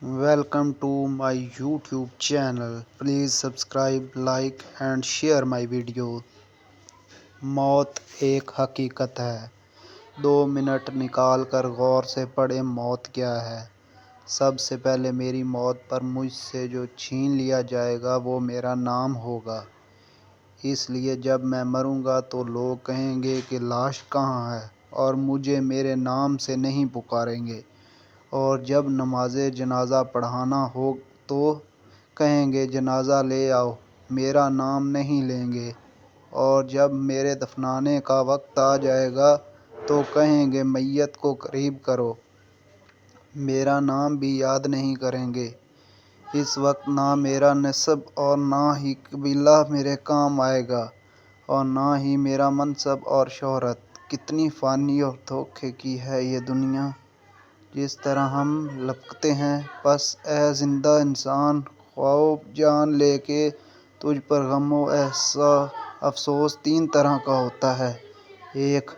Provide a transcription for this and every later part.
Welcome to my YouTube channel. Please subscribe, like and share my video. मौत एक हकीकत है। 2 मिनट निकाल कर गौर से पढ़ें मौत क्या है। सबसे पहले मेरी मौत पर मुझसे जो छीन लिया जाएगा वो मेरा नाम होगा। इसलिए जब मैं मरूंगा तो लोग कहेंगे कि लाश कहाँ है और मुझे मेरे नाम से नहीं पुकारेंगे। और जब नमाज़ जनाज़ा पढ़ाना हो तो कहेंगे जनाज़ा ले आओ, मेरा नाम नहीं लेंगे। और जब मेरे दफनाने का वक्त आ जाएगा तो कहेंगे मैयत को करीब करो, मेरा नाम भी याद नहीं करेंगे। इस वक्त ना मेरा नस्ब और ना ही कबीला मेरे काम आएगा और ना ही मेरा मनसब और शोहरत। कितनी फ़ानी और धोखे की है ये दुनिया। जिस तरह हम लपकते हैं, बस ए ज़िंदा इंसान, ख्वाब जान लेके तुझ पर गमो एहसा अफसोस 3 तरह का होता है। 1,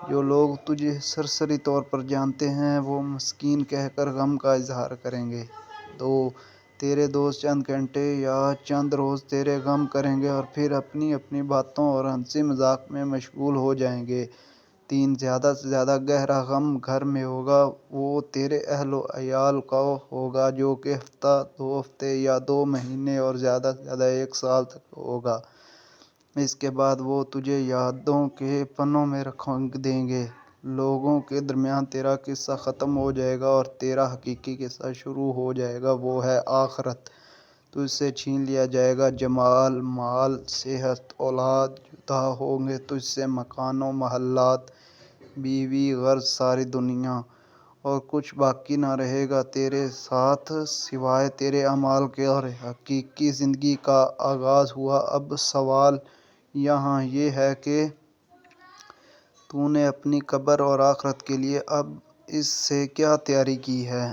जो लोग तुझे सरसरी तौर पर जानते हैं वो मस्कीन कहकर गम का इजहार करेंगे। 2, तेरे दोस्त चंद घंटे या चंद रोज़ तेरे गम करेंगे और फिर अपनी अपनी बातों और हंसी मजाक में मशगूल हो जाएंगे। 3, ज़्यादा से ज़्यादा गहरा गम घर में होगा, वो तेरे अहलो अयाल का होगा जो कि हफ्ता 2 हफ्ते या 2 महीने और ज़्यादा से ज़्यादा 1 साल तक होगा। इसके बाद वो तुझे यादों के पन्नों में रख देंगे। लोगों के दरमियान तेरा किस्सा ख़त्म हो जाएगा और तेरा हकीकी किस्सा शुरू हो जाएगा, वो है आखरत। तुझसे छीन लिया जाएगा जमाल, माल, सेहत, औलाद, जुदा होंगे तुझसे मकानों, महल्लात, बीवी, गर्ज, सारी दुनिया, और कुछ बाकी ना रहेगा तेरे साथ सिवाय तेरे अमाल के। और हकीकी ज़िंदगी का आगाज़ हुआ। अब सवाल यहाँ ये है कि तूने अपनी कब्र और आखरत के लिए अब इससे क्या तैयारी की है।